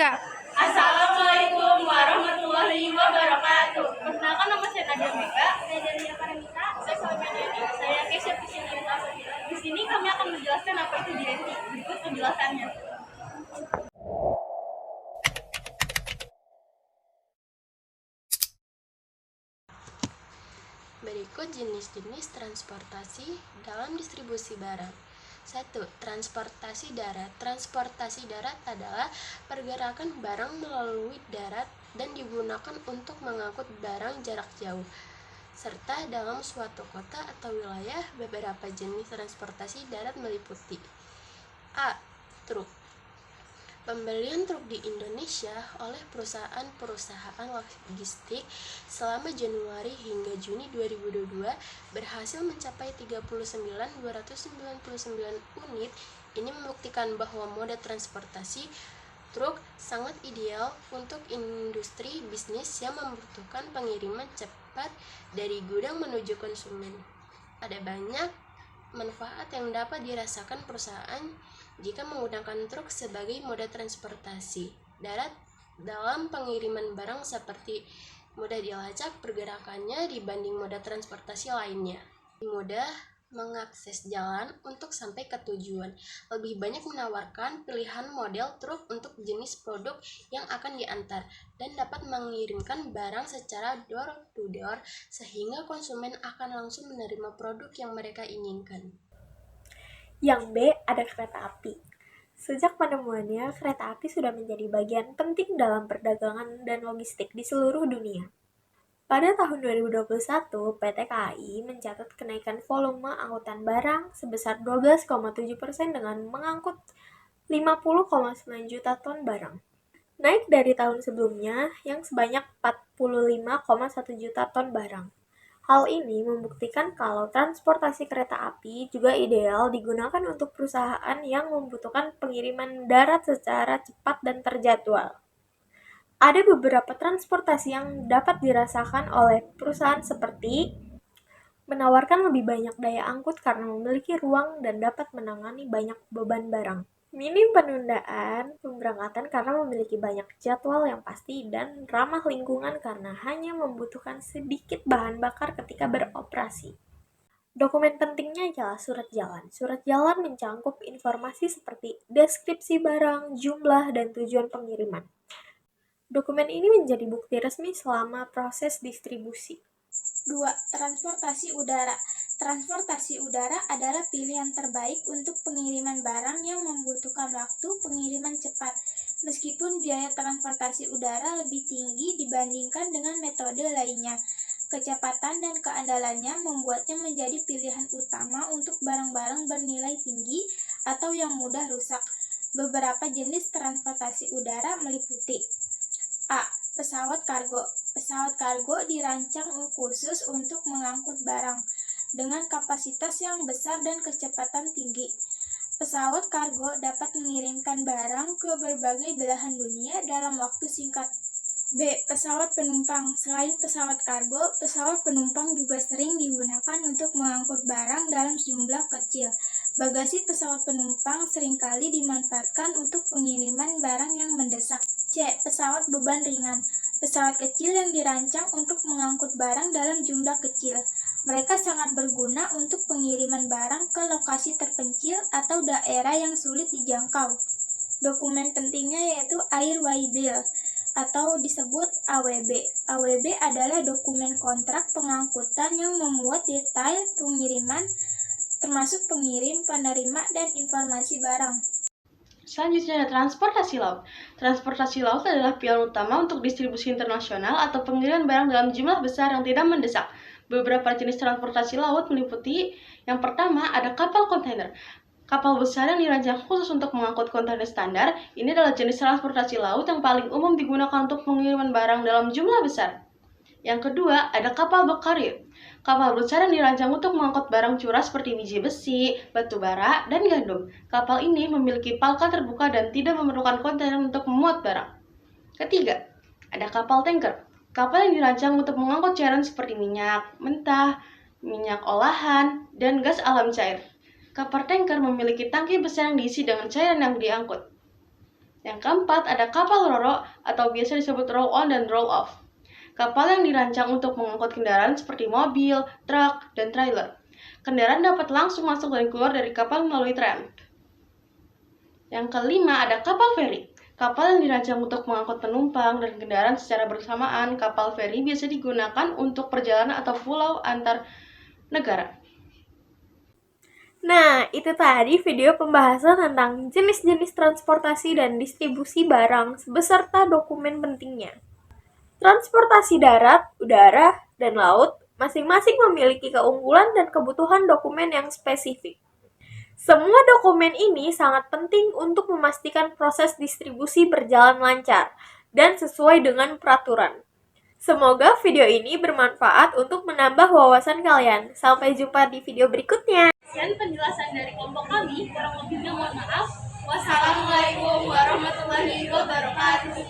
Ya, Assalamualaikum warahmatullahi wabarakatuh. Perkenalkan, nama saya Nadia Mega. Saya Delia Paramita. Saya Salma Dedi. Saya Kesha Piscina. Di sini kami akan menjelaskan apa itu JNT. Berikut penjelasannya. Berikut jenis-jenis transportasi dalam distribusi barang. 1. Transportasi darat. Transportasi darat adalah pergerakan barang melalui darat dan digunakan untuk mengangkut barang jarak jauh, serta dalam suatu kota atau wilayah. Beberapa jenis transportasi darat meliputi A. Truk. Pembelian truk di Indonesia oleh perusahaan-perusahaan logistik selama Januari hingga Juni 2022 berhasil mencapai 39.299 unit. Ini membuktikan bahwa moda transportasi truk sangat ideal untuk industri bisnis yang membutuhkan pengiriman cepat dari gudang menuju konsumen. Ada banyak manfaat yang dapat dirasakan perusahaan jika menggunakan truk sebagai moda transportasi darat dalam pengiriman barang, seperti mudah dilacak pergerakannya dibanding moda transportasi lainnya. Mudah mengakses jalan untuk sampai ke tujuan. Lebih banyak menawarkan pilihan model truk untuk jenis produk yang akan diantar dan dapat mengirimkan barang secara door to door, sehingga konsumen akan langsung menerima produk yang mereka inginkan. Yang B, ada kereta api. Sejak penemuannya, kereta api sudah menjadi bagian penting dalam perdagangan dan logistik di seluruh dunia. Pada tahun 2021, PT KAI mencatat kenaikan volume angkutan barang sebesar 12,7% dengan mengangkut 50,9 juta ton barang. Naik dari tahun sebelumnya yang sebanyak 45,1 juta ton barang. Hal ini membuktikan kalau transportasi kereta api juga ideal digunakan untuk perusahaan yang membutuhkan pengiriman darat secara cepat dan terjadwal. Ada beberapa transportasi yang dapat dirasakan oleh perusahaan seperti menawarkan lebih banyak daya angkut karena memiliki ruang dan dapat menangani banyak beban barang. Minim penundaan pemberangkatan karena memiliki banyak jadwal yang pasti, dan ramah lingkungan karena hanya membutuhkan sedikit bahan bakar ketika beroperasi. Dokumen pentingnya adalah surat jalan. Surat jalan mencangkup informasi seperti deskripsi barang, jumlah, dan tujuan pengiriman. Dokumen ini menjadi bukti resmi selama proses distribusi. 2. Transportasi udara. Transportasi udara adalah pilihan terbaik untuk pengiriman barang yang membutuhkan waktu pengiriman cepat. Meskipun biaya transportasi udara lebih tinggi dibandingkan dengan metode lainnya, kecepatan dan keandalannya membuatnya menjadi pilihan utama untuk barang-barang bernilai tinggi atau yang mudah rusak. Beberapa jenis transportasi udara meliputi A. Pesawat kargo. Pesawat kargo dirancang khusus untuk mengangkut barang dengan kapasitas yang besar dan kecepatan tinggi. Pesawat kargo dapat mengirimkan barang ke berbagai belahan dunia dalam waktu singkat. B. Pesawat penumpang. Selain pesawat kargo, pesawat penumpang juga sering digunakan untuk mengangkut barang dalam jumlah kecil. Bagasi pesawat penumpang seringkali dimanfaatkan untuk pengiriman barang yang mendesak. C. Pesawat beban ringan. Pesawat kecil yang dirancang untuk mengangkut barang dalam jumlah kecil. Mereka sangat berguna untuk pengiriman barang ke lokasi terpencil atau daerah yang sulit dijangkau. Dokumen pentingnya yaitu Airway Bill atau disebut AWB. AWB adalah dokumen kontrak pengangkutan yang memuat detail pengiriman, termasuk pengirim, penerima, dan informasi barang. Selanjutnya ada transportasi laut. Transportasi laut adalah pilihan utama untuk distribusi internasional atau pengiriman barang dalam jumlah besar yang tidak mendesak. Beberapa jenis transportasi laut meliputi: yang pertama ada kapal kontainer. Kapal besar yang dirancang khusus untuk mengangkut kontainer standar. Ini adalah jenis transportasi laut yang paling umum digunakan untuk pengiriman barang dalam jumlah besar. Yang kedua, ada kapal berkarir. Kapal besar yang dirancang untuk mengangkut barang curah seperti biji besi, batu bara, dan gandum. Kapal ini memiliki palka terbuka dan tidak memerlukan kontainer untuk memuat barang. Ketiga, ada kapal tanker. Kapal yang dirancang untuk mengangkut cairan seperti minyak mentah, minyak olahan, dan gas alam cair. Kapal tanker memiliki tangki besar yang diisi dengan cairan yang diangkut. Yang keempat, ada kapal ro-ro atau biasa disebut roll-on dan roll-off. Kapal yang dirancang untuk mengangkut kendaraan seperti mobil, truk, dan trailer. Kendaraan dapat langsung masuk dan keluar dari kapal melalui tram. Yang kelima, ada kapal feri. Kapal yang dirancang untuk mengangkut penumpang dan kendaraan secara bersamaan. Kapal feri biasa digunakan untuk perjalanan atau pulau antar negara. Nah, itu tadi video pembahasan tentang jenis-jenis transportasi dan distribusi barang beserta dokumen pentingnya. Transportasi darat, udara, dan laut masing-masing memiliki keunggulan dan kebutuhan dokumen yang spesifik. Semua dokumen ini sangat penting untuk memastikan proses distribusi berjalan lancar dan sesuai dengan peraturan. Semoga video ini bermanfaat untuk menambah wawasan kalian. Sampai jumpa di video berikutnya. Sekian penjelasan dari kelompok kami, kurang lebihnya mohon maaf. Wassalamualaikum warahmatullahi wabarakatuh.